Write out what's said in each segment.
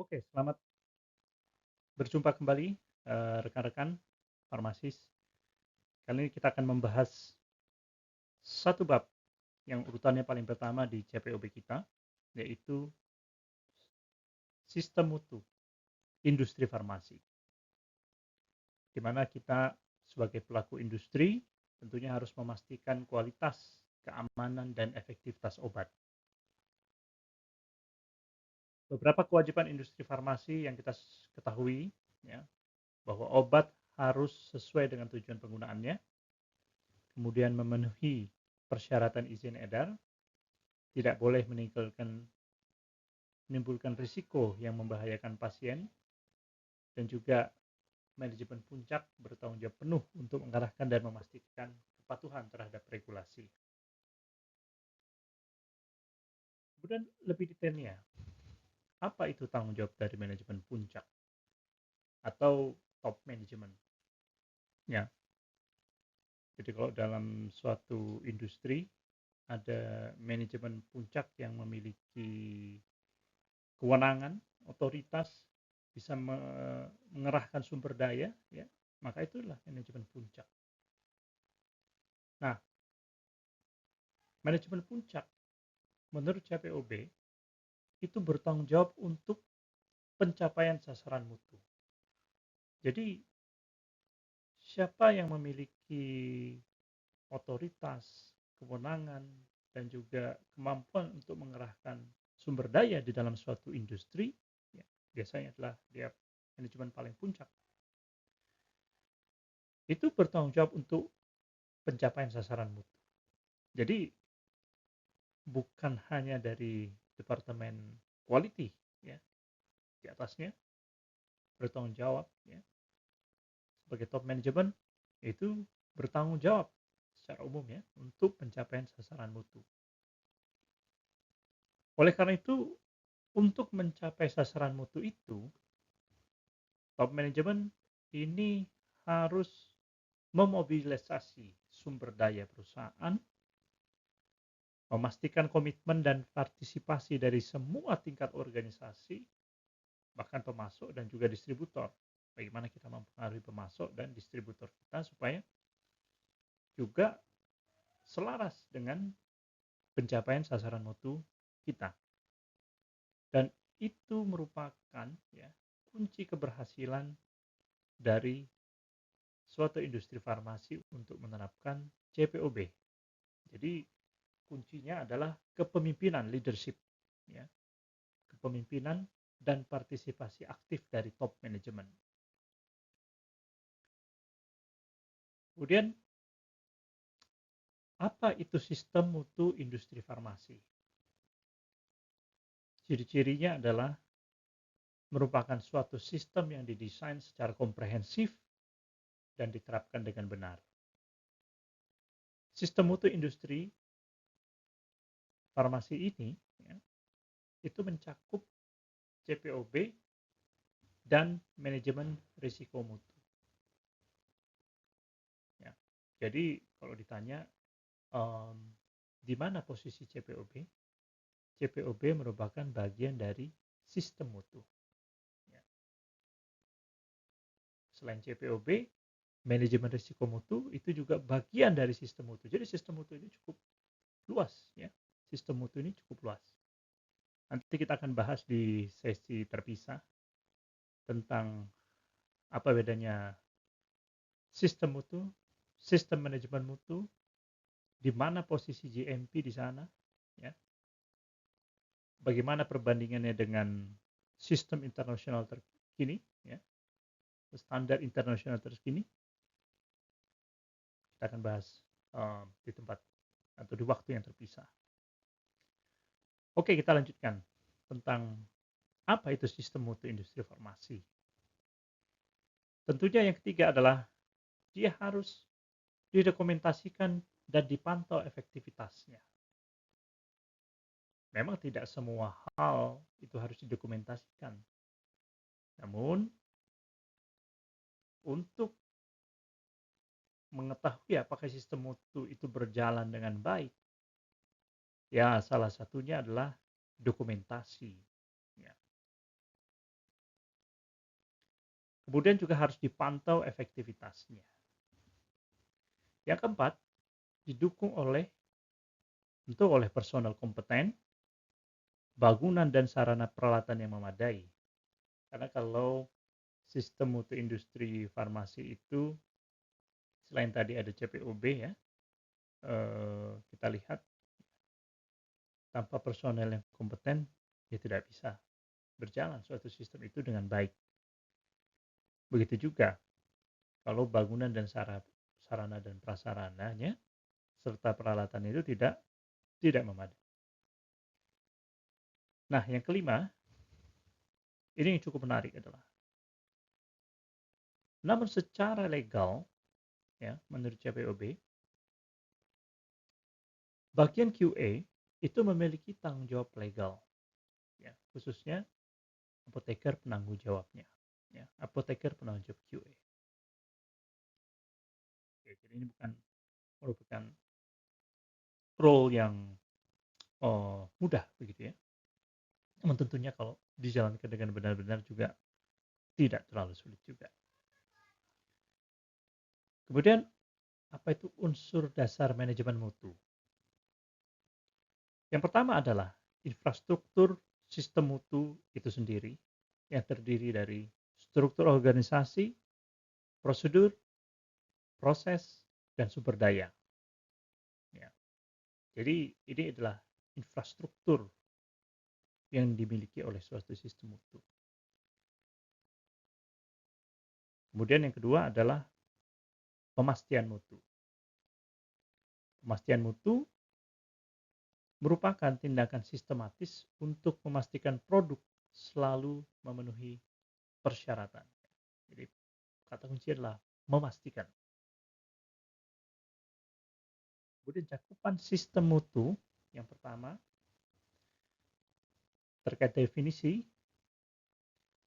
Oke, selamat berjumpa kembali, rekan-rekan farmasis. Kali ini kita akan membahas satu bab yang urutannya paling pertama di CPOB kita, yaitu sistem mutu industri farmasi, di mana kita sebagai pelaku industri tentunya harus memastikan kualitas, keamanan, dan efektivitas obat. Beberapa kewajiban industri farmasi yang kita ketahui, ya, bahwa obat harus sesuai dengan tujuan penggunaannya, kemudian memenuhi persyaratan izin edar, tidak boleh menimbulkan risiko yang membahayakan pasien, dan juga manajemen puncak bertanggung jawab penuh untuk mengarahkan dan memastikan kepatuhan terhadap regulasi. Kemudian lebih detailnya, apa itu tanggung jawab dari manajemen puncak atau top management? Ya, jadi kalau dalam suatu industri ada manajemen puncak yang memiliki kewenangan, otoritas, bisa mengerahkan sumber daya, ya, maka itulah manajemen puncak. Nah, manajemen puncak menurut CPOB itu bertanggung jawab untuk pencapaian sasaran mutu. Jadi siapa yang memiliki otoritas, kewenangan, dan juga kemampuan untuk mengerahkan sumber daya di dalam suatu industri, ya, biasanya adalah dia manajemen paling puncak. Itu bertanggung jawab untuk pencapaian sasaran mutu. Jadi bukan hanya dari departemen quality, ya, di atasnya bertanggung jawab, ya, sebagai top management itu bertanggung jawab secara umum, ya, untuk pencapaian sasaran mutu. Oleh karena itu, untuk mencapai sasaran mutu itu, top management ini harus memobilisasi sumber daya perusahaan, memastikan komitmen dan partisipasi dari semua tingkat organisasi, bahkan pemasok dan juga distributor. Bagaimana kita mempengaruhi pemasok dan distributor kita supaya juga selaras dengan pencapaian sasaran mutu kita. Dan itu merupakan, ya, kunci keberhasilan dari suatu industri farmasi untuk menerapkan CPOB. Jadi kuncinya adalah kepemimpinan, leadership, ya, kepemimpinan dan partisipasi aktif dari top manajemen. Kemudian apa itu sistem mutu industri farmasi? Ciri-cirinya adalah merupakan suatu sistem yang didesain secara komprehensif dan diterapkan dengan benar. Sistem mutu industri farmasi ini, ya, itu mencakup CPOB dan manajemen risiko mutu. Ya. Jadi kalau ditanya di mana posisi CPOB, CPOB merupakan bagian dari sistem mutu. Ya. Selain CPOB, manajemen risiko mutu itu juga bagian dari sistem mutu. Jadi sistem mutu ini cukup luas, ya. Sistem mutu ini cukup luas. Nanti kita akan bahas di sesi terpisah tentang apa bedanya sistem mutu, sistem manajemen mutu, di mana posisi GMP di sana, ya. Bagaimana perbandingannya dengan sistem internasional terkini, ya, standar internasional terkini. Kita akan bahas di tempat atau di waktu yang terpisah. Oke, kita lanjutkan tentang apa itu sistem mutu industri farmasi. Tentunya yang ketiga adalah dia harus didokumentasikan dan dipantau efektivitasnya. Memang tidak semua hal itu harus didokumentasikan. Namun, untuk mengetahui apakah sistem mutu itu berjalan dengan baik, ya salah satunya adalah dokumentasi. Ya. Kemudian juga harus dipantau efektivitasnya. Yang keempat, didukung tentu oleh personel kompeten, bangunan dan sarana peralatan yang memadai. Karena kalau sistem mutu industri farmasi itu selain tadi ada CPOB ya, kita lihat tanpa personel yang kompeten ya tidak bisa berjalan suatu sistem itu dengan baik. Begitu juga kalau bangunan dan sarana dan prasarananya serta peralatan itu tidak memadai. Nah, yang kelima, ini yang cukup menarik adalah, namun secara legal, ya, menurut CPOB, bagian QA itu memiliki tanggung jawab legal, ya, khususnya apoteker penanggung jawabnya, ya, apoteker penanggung jawab QA. Oke, jadi ini merupakan role yang mudah begitu ya. Namun tentunya kalau dijalankan dengan benar-benar juga tidak terlalu sulit juga. Kemudian apa itu unsur dasar manajemen mutu? Yang pertama adalah infrastruktur sistem mutu itu sendiri yang terdiri dari struktur organisasi, prosedur, proses, dan sumber daya. Ya. Jadi ini adalah infrastruktur yang dimiliki oleh suatu sistem mutu. Kemudian yang kedua adalah pemastian mutu. Pemastian mutu merupakan tindakan sistematis untuk memastikan produk selalu memenuhi persyaratan. Jadi kata kunci adalah memastikan. Kemudian cakupan sistem mutu yang pertama terkait definisi,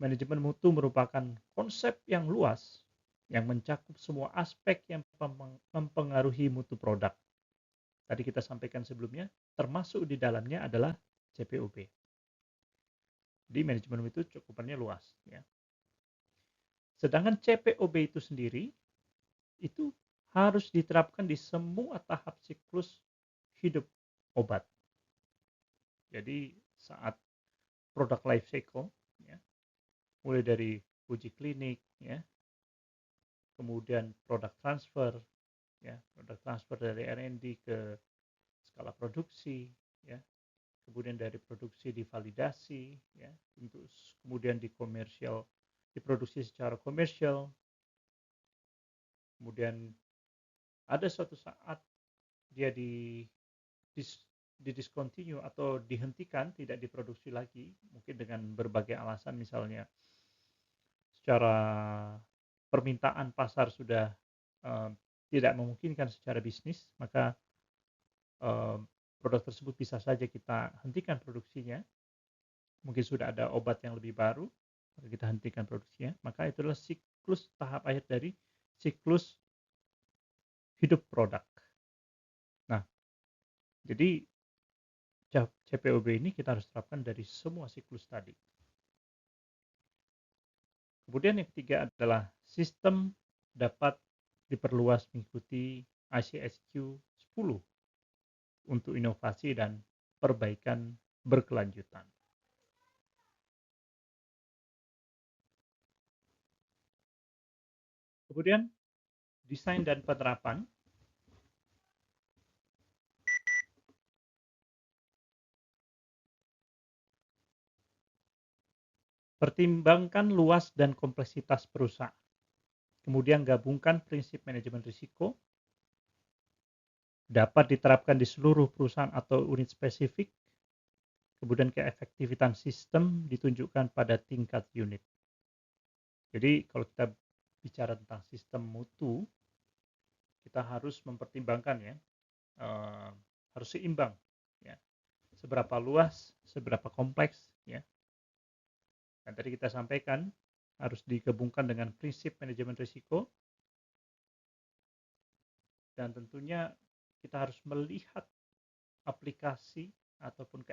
manajemen mutu merupakan konsep yang luas yang mencakup semua aspek yang mempengaruhi mutu produk. Tadi kita sampaikan sebelumnya, termasuk di dalamnya adalah CPOB. Jadi manajemen mutu cakupannya luas. Ya. Sedangkan CPOB itu sendiri itu harus diterapkan di semua tahap siklus hidup obat. Jadi saat produk life cycle, ya, mulai dari uji klinik, ya, kemudian produk transfer, ya, produk transfer dari R&D ke skala produksi, ya, kemudian dari produksi divalidasi, ya, untuk kemudian diproduksi secara komersial, kemudian ada suatu saat dia discontinue atau dihentikan, tidak diproduksi lagi, mungkin dengan berbagai alasan, misalnya secara permintaan pasar sudah tidak memungkinkan secara bisnis, maka produk tersebut bisa saja kita hentikan produksinya. Mungkin sudah ada obat yang lebih baru, kita hentikan produksinya, maka itu adalah siklus tahap akhir dari siklus hidup produk. Nah, jadi CPOB ini kita harus terapkan dari semua siklus tadi. Kemudian yang ketiga adalah sistem dapat diperluas mengikuti ICSQ 10 untuk inovasi dan perbaikan berkelanjutan. Kemudian desain dan penerapan. Pertimbangkan luas dan kompleksitas perusahaan. Kemudian gabungkan prinsip manajemen risiko. Dapat diterapkan di seluruh perusahaan atau unit spesifik. Kemudian keefektivitasan sistem ditunjukkan pada tingkat unit. Jadi kalau kita bicara tentang sistem mutu, kita harus mempertimbangkan ya, harus seimbang ya. Seberapa luas, seberapa kompleks ya. Dan tadi kita sampaikan harus digabungkan dengan prinsip manajemen risiko, dan tentunya kita harus melihat aplikasi ataupun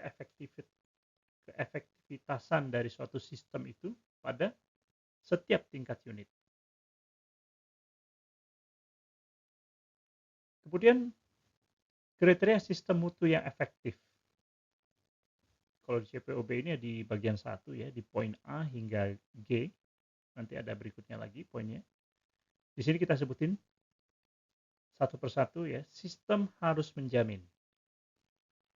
keefektivitasan dari suatu sistem itu pada setiap tingkat unit. Kemudian kriteria sistem mutu yang efektif. Kalau di CPOB ini di bagian 1 ya, di poin A hingga G. Nanti ada berikutnya lagi poinnya. Di sini kita sebutin satu persatu ya. Sistem harus menjamin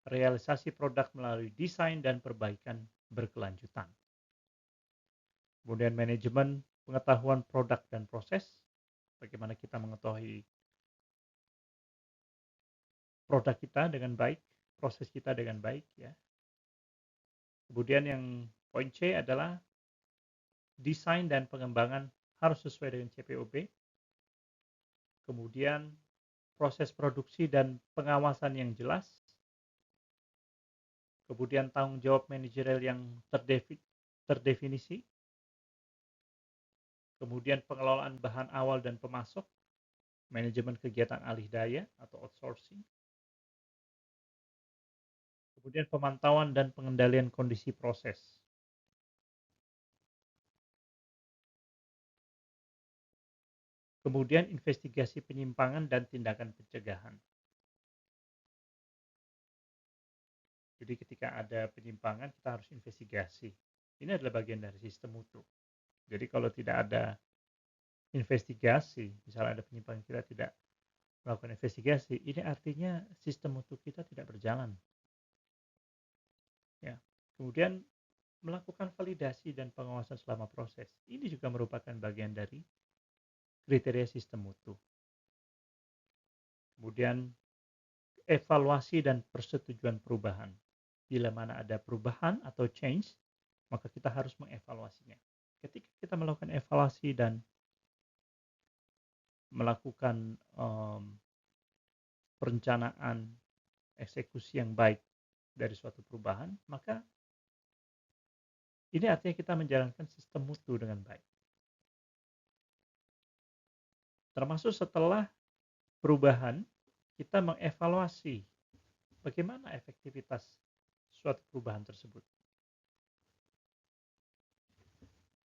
realisasi produk melalui desain dan perbaikan berkelanjutan. Kemudian manajemen pengetahuan produk dan proses. Bagaimana kita mengetahui produk kita dengan baik, proses kita dengan baik ya. Kemudian yang poin C adalah desain dan pengembangan harus sesuai dengan CPOB. Kemudian proses produksi dan pengawasan yang jelas. Kemudian tanggung jawab manajerial yang terdefinisi. Kemudian pengelolaan bahan awal dan pemasok, manajemen kegiatan alih daya atau outsourcing. Kemudian pemantauan dan pengendalian kondisi proses. Kemudian investigasi penyimpangan dan tindakan pencegahan. Jadi ketika ada penyimpangan kita harus investigasi. Ini adalah bagian dari sistem mutu. Jadi kalau tidak ada investigasi, misalnya ada penyimpangan kita tidak melakukan investigasi, ini artinya sistem mutu kita tidak berjalan. Ya. Kemudian melakukan validasi dan pengawasan selama proses. Ini juga merupakan bagian dari kriteria sistem mutu. Kemudian evaluasi dan persetujuan perubahan. Bila mana ada perubahan atau change, maka kita harus mengevaluasinya. Ketika kita melakukan evaluasi dan melakukan perencanaan eksekusi yang baik dari suatu perubahan, maka ini artinya kita menjalankan sistem mutu dengan baik. Termasuk setelah perubahan, kita mengevaluasi bagaimana efektivitas suatu perubahan tersebut.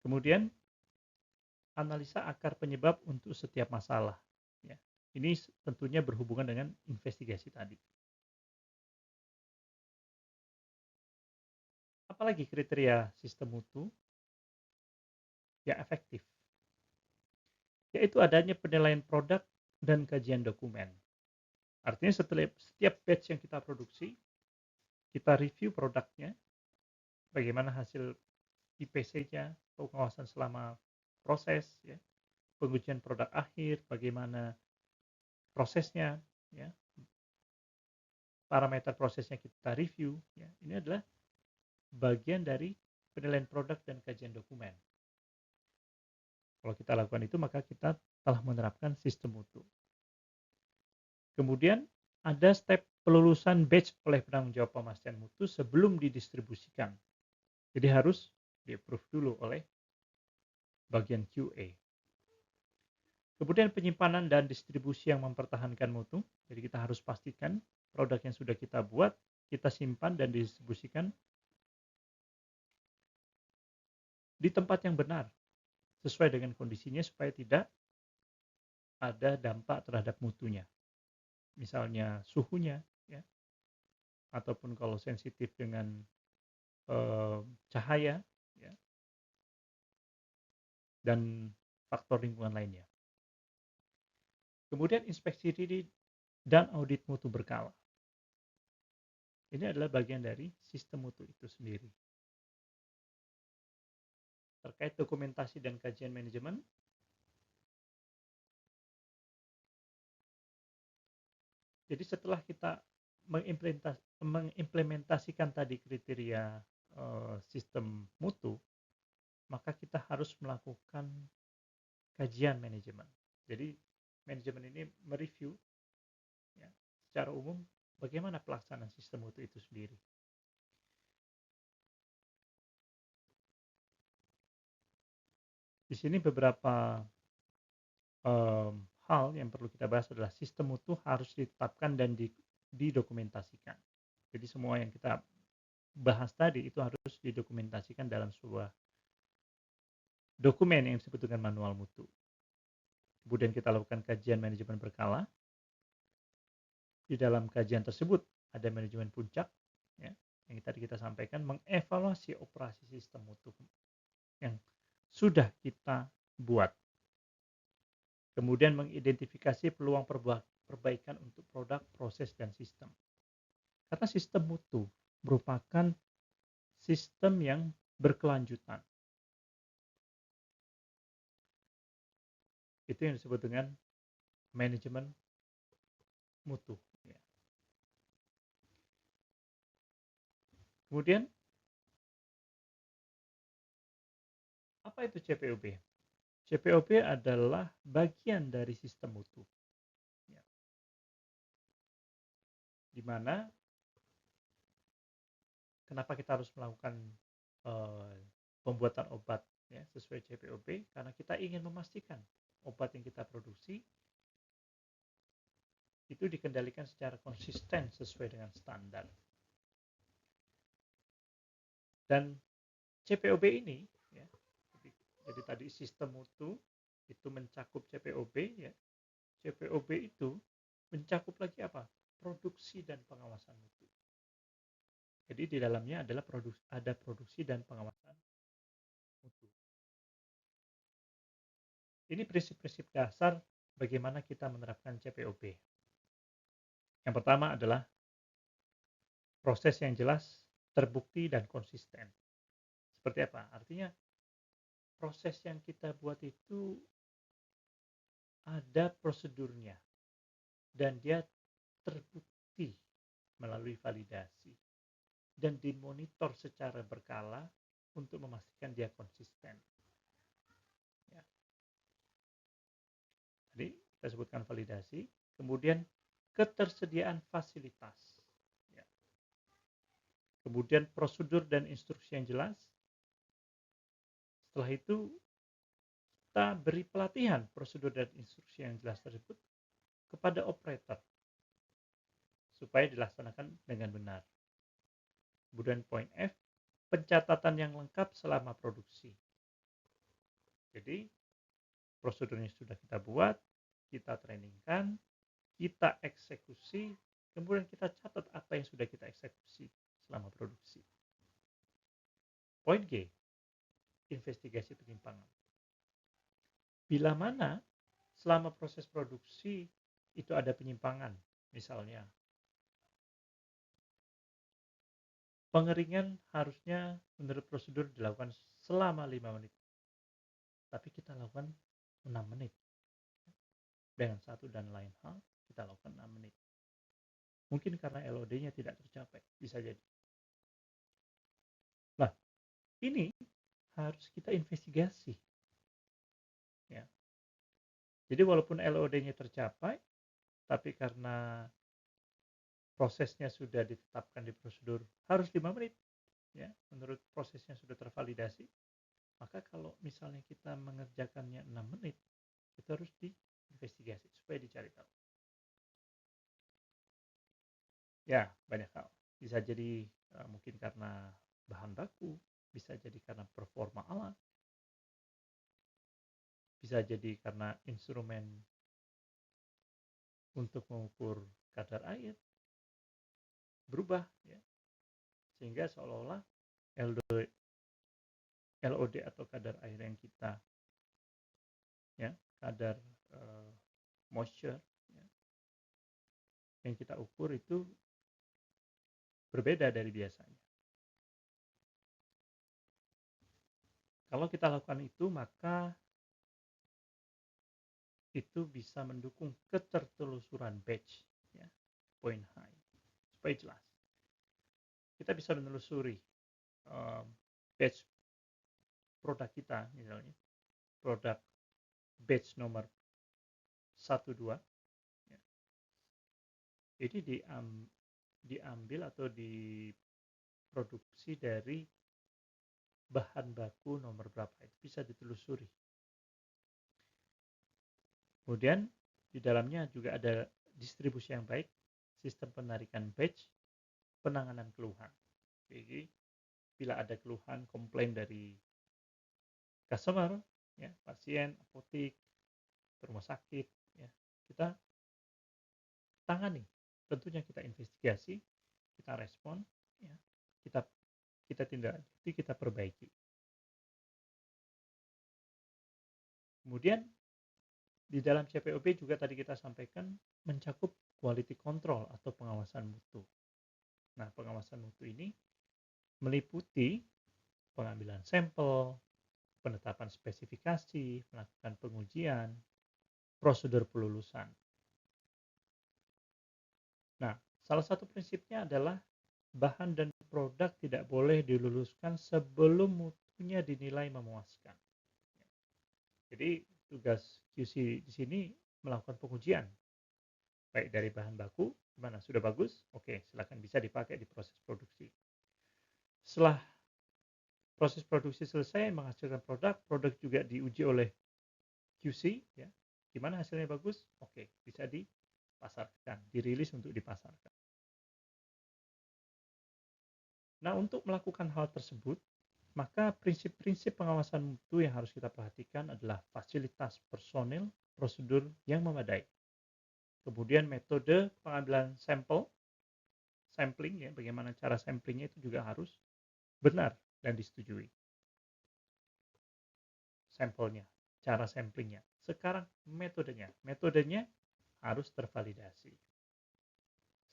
Kemudian analisa akar penyebab untuk setiap masalah. Ya. Ini tentunya berhubungan dengan investigasi tadi. Apalagi kriteria sistem mutu yang efektif? Yaitu adanya penilaian produk dan kajian dokumen. Artinya setiap batch yang kita produksi, kita review produknya, bagaimana hasil IPC-nya, pengawasan selama proses, ya, pengujian produk akhir, bagaimana prosesnya, ya, parameter prosesnya kita review. Ya, ini adalah bagian dari penilaian produk dan kajian dokumen. Kalau kita lakukan itu, maka kita telah menerapkan sistem mutu. Kemudian ada step pelulusan batch oleh penanggung jawab pemastian mutu sebelum didistribusikan. Jadi harus di-approve dulu oleh bagian QA. Kemudian penyimpanan dan distribusi yang mempertahankan mutu. Jadi kita harus pastikan produk yang sudah kita buat, kita simpan dan didistribusikan di tempat yang benar, sesuai dengan kondisinya supaya tidak ada dampak terhadap mutunya. Misalnya suhunya, ya, ataupun kalau sensitif dengan cahaya, ya, dan faktor lingkungan lainnya. Kemudian inspeksi diri dan audit mutu berkala. Ini adalah bagian dari sistem mutu itu sendiri. Terkait dokumentasi dan kajian manajemen, jadi setelah kita mengimplementasikan tadi kriteria sistem mutu, maka kita harus melakukan kajian manajemen. Jadi manajemen ini mereview, ya, secara umum bagaimana pelaksanaan sistem mutu itu sendiri. Di sini beberapa hal yang perlu kita bahas adalah sistem mutu harus ditetapkan dan didokumentasikan. Jadi semua yang kita bahas tadi itu harus didokumentasikan dalam sebuah dokumen yang disebut dengan manual mutu. Kemudian kita lakukan kajian manajemen berkala. Di dalam kajian tersebut ada manajemen puncak, ya, yang tadi kita sampaikan, mengevaluasi operasi sistem mutu yang sudah kita buat. Kemudian mengidentifikasi peluang perbaikan untuk produk, proses, dan sistem. Karena sistem mutu merupakan sistem yang berkelanjutan. Itu yang disebut dengan manajemen mutu. Ya. Kemudian, apa itu CPOB? CPOB adalah bagian dari sistem mutu. Ya. Di mana, kenapa kita harus melakukan pembuatan obat, ya, sesuai CPOB? Karena kita ingin memastikan obat yang kita produksi itu dikendalikan secara konsisten sesuai dengan standar. Dan CPOB ini, ya, jadi tadi sistem mutu itu mencakup CPOB, ya. CPOB itu mencakup lagi apa? Produksi dan pengawasan mutu. Jadi di dalamnya adalah ada produksi dan pengawasan mutu. Ini prinsip-prinsip dasar bagaimana kita menerapkan CPOB. Yang pertama adalah proses yang jelas, terbukti, dan konsisten. Seperti apa? Artinya proses yang kita buat itu ada prosedurnya dan dia terbukti melalui validasi dan dimonitor secara berkala untuk memastikan dia konsisten. Ya. Tadi kita sebutkan validasi, kemudian ketersediaan fasilitas. Ya. Kemudian prosedur dan instruksi yang jelas. Setelah itu kita beri pelatihan prosedur dan instruksi yang jelas tersebut kepada operator supaya dilaksanakan dengan benar. Kemudian poin F, pencatatan yang lengkap selama produksi. Jadi prosedurnya sudah kita buat, kita trainingkan, kita eksekusi, kemudian kita catat apa yang sudah kita eksekusi selama produksi. Poin G, investigasi penyimpangan. Bila mana selama proses produksi itu ada penyimpangan, misalnya pengeringan harusnya menurut prosedur dilakukan selama 5 menit, tapi kita lakukan 6 menit. Dengan satu dan lain hal, kita lakukan 6 menit. Mungkin karena LOD-nya tidak tercapai, bisa jadi. Nah, ini harus kita investigasi. Ya. Jadi walaupun LOD-nya tercapai, tapi karena prosesnya sudah ditetapkan di prosedur harus 5 menit, ya, menurut prosesnya sudah tervalidasi, maka kalau misalnya kita mengerjakannya 6 menit, itu harus diinvestigasi supaya dicari tahu. Ya, banyak hal. Bisa jadi mungkin karena bahan baku, bisa jadi karena performa alat, bisa jadi karena instrumen untuk mengukur kadar air berubah, ya, sehingga seolah-olah LOD atau kadar air yang kita, ya, kadar moisture, ya, yang kita ukur itu berbeda dari biasanya. Kalau kita lakukan itu, maka itu bisa mendukung ketertelusuran batch, ya, point high, supaya jelas. Kita bisa menelusuri batch produk kita, misalnya produk batch nomor 12, ya. Ini diambil atau diproduksi dari bahan baku nomor berapa, itu bisa ditelusuri. Kemudian di dalamnya juga ada distribusi yang baik, sistem penarikan batch, penanganan keluhan. Jadi bila ada keluhan, komplain dari customer, ya, pasien, apotek, rumah sakit, ya, kita tangani. Tentunya kita investigasi, kita respon, ya, kita kita tindak lanjuti, kita perbaiki. Kemudian di dalam CPOP juga tadi kita sampaikan mencakup quality control atau pengawasan mutu. Nah, pengawasan mutu ini meliputi pengambilan sampel, penetapan spesifikasi, melakukan pengujian, prosedur pelulusan. Nah, salah satu prinsipnya adalah bahan dan produk tidak boleh diluluskan sebelum mutunya dinilai memuaskan. Jadi tugas QC di sini melakukan pengujian, baik dari bahan baku, gimana sudah bagus, oke, silakan bisa dipakai di proses produksi. Setelah proses produksi selesai menghasilkan produk, produk juga diuji oleh QC, ya, gimana hasilnya bagus, oke, bisa dipasarkan, dirilis untuk dipasarkan. Nah, untuk melakukan hal tersebut, maka prinsip-prinsip pengawasan mutu yang harus kita perhatikan adalah fasilitas personil, prosedur yang memadai. Kemudian metode pengambilan sampling, ya, bagaimana cara samplingnya itu juga harus benar dan disetujui. Sampelnya, cara samplingnya. Sekarang metodenya harus tervalidasi.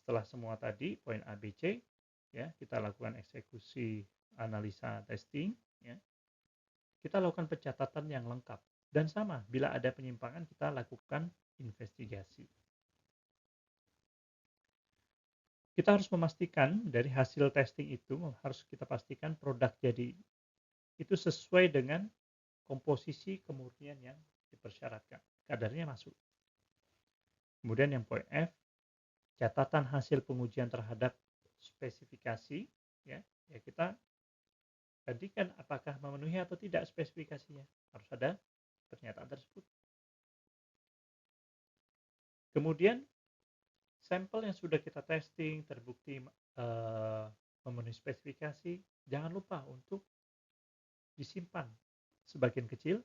Setelah semua tadi poin A, B, C, ya, kita lakukan eksekusi analisa testing, ya, kita lakukan pencatatan yang lengkap. Dan sama, bila ada penyimpangan kita lakukan investigasi. Kita harus memastikan dari hasil testing itu, harus kita pastikan produk jadi itu sesuai dengan komposisi kemurnian yang dipersyaratkan. Kadarnya masuk. Kemudian yang poin F, catatan hasil pengujian terhadap spesifikasi, ya, ya kita gantikan apakah memenuhi atau tidak spesifikasinya. Harus ada pernyataan tersebut. Kemudian sampel yang sudah kita testing terbukti memenuhi spesifikasi, jangan lupa untuk disimpan sebagian kecil,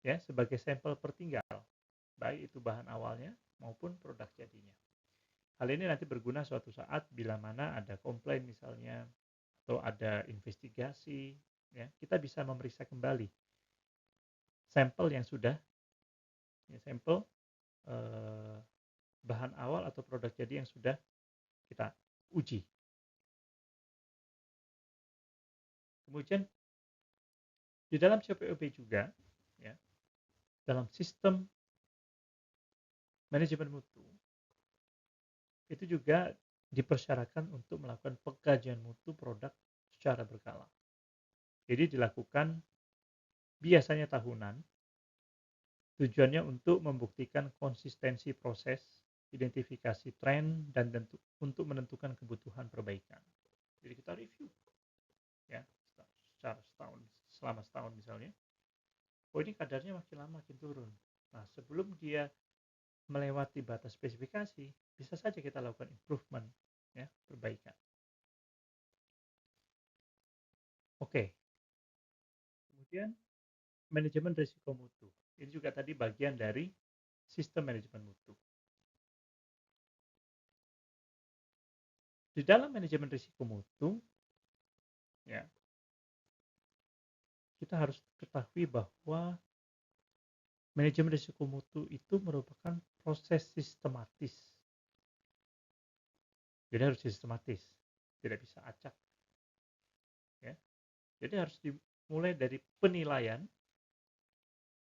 ya, sebagai sampel pertinggal, baik itu bahan awalnya maupun produk jadinya. Hal ini nanti berguna suatu saat bila mana ada komplain misalnya atau ada investigasi, ya, kita bisa memeriksa kembali sampel yang sudah, ya, sampel bahan awal atau produk jadi yang sudah kita uji. Kemudian di dalam CPOP juga, ya, dalam sistem manajemen mutu itu juga dipersyaratkan untuk melakukan pengkajian mutu produk secara berkala. Jadi dilakukan biasanya tahunan. Tujuannya untuk membuktikan konsistensi proses, identifikasi tren, dan untuk menentukan kebutuhan perbaikan. Jadi kita review, ya, secara selama setahun misalnya. Oh, ini kadarnya makin lama makin turun. Nah, sebelum dia melewati batas spesifikasi, bisa saja kita lakukan improvement, ya, perbaikan. Oke. Kemudian manajemen risiko mutu. Ini juga tadi bagian dari sistem manajemen mutu. Di dalam manajemen risiko mutu, ya, kita harus ketahui bahwa manajemen risiko mutu itu merupakan proses sistematis. Jadi harus sistematis, tidak bisa acak. Ya. Jadi harus dimulai dari penilaian,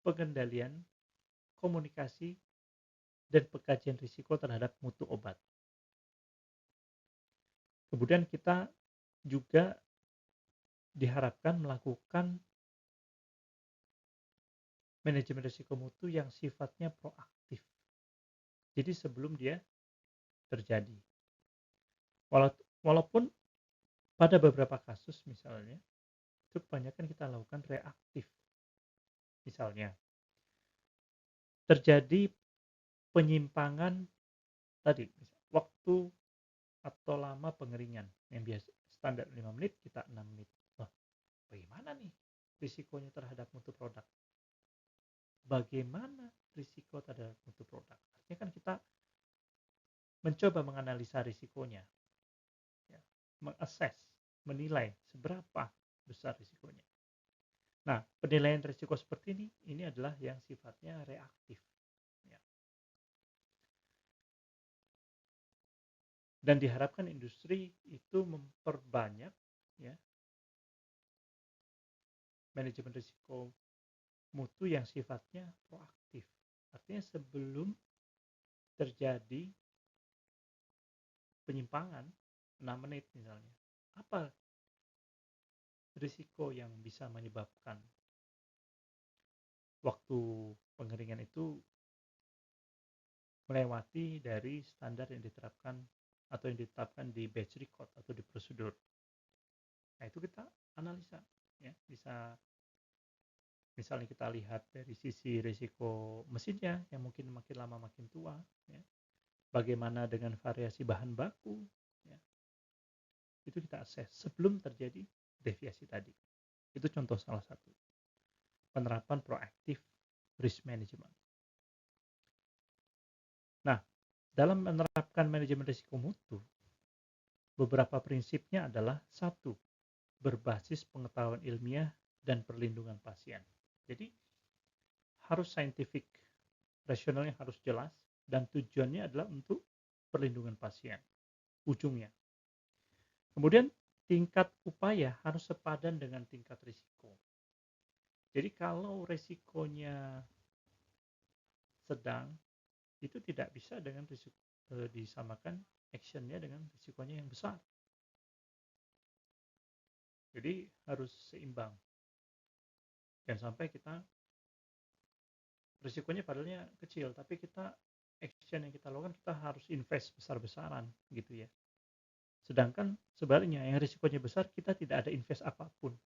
pengendalian, komunikasi, dan pengkajian risiko terhadap mutu obat. Kemudian kita juga diharapkan melakukan manajemen risiko mutu yang sifatnya proaktif. Jadi sebelum dia terjadi. Walaupun pada beberapa kasus misalnya, itu kebanyakan kita lakukan reaktif. Misalnya, terjadi penyimpangan tadi, waktu atau lama pengeringan yang biasa standar 5 menit kita 6 menit. Wah, bagaimana nih? risikonya terhadap mutu produk. Bagaimana risiko terhadap mutu produk? Artinya kan kita mencoba menganalisa risikonya, ya, mengakses, menilai seberapa besar risikonya. Nah, penilaian risiko seperti ini adalah yang sifatnya reaktif, ya. Dan diharapkan industri itu memperbanyak, ya, manajemen risiko mutu yang sifatnya proaktif. Artinya sebelum terjadi penyimpangan 6 menit misalnya, apa risiko yang bisa menyebabkan waktu pengeringan itu melewati dari standar yang diterapkan atau yang ditetapkan di batch record atau di prosedur. Nah, itu kita analisa, ya. Bisa misalnya kita lihat dari sisi risiko mesinnya yang mungkin makin lama makin tua, ya. Bagaimana dengan variasi bahan baku, ya. Itu kita assess sebelum terjadi deviasi tadi. Itu contoh salah satu penerapan proaktif risk management. Nah, dalam menerapkan manajemen risiko mutu, beberapa prinsipnya adalah: satu, berbasis pengetahuan ilmiah dan perlindungan pasien. Jadi harus scientific, rasionalnya harus jelas, dan tujuannya adalah untuk perlindungan pasien ujungnya. Kemudian tingkat upaya harus sepadan dengan tingkat risiko. Jadi kalau risikonya sedang, itu tidak bisa dengan risiko, disamakan actionnya dengan risikonya yang besar. Jadi harus seimbang. Jangan sampai kita risikonya padahalnya kecil, tapi kita action yang kita lakukan kita harus invest besar-besaran gitu ya. Sedangkan sebaliknya yang risikonya besar kita tidak ada invest apapun.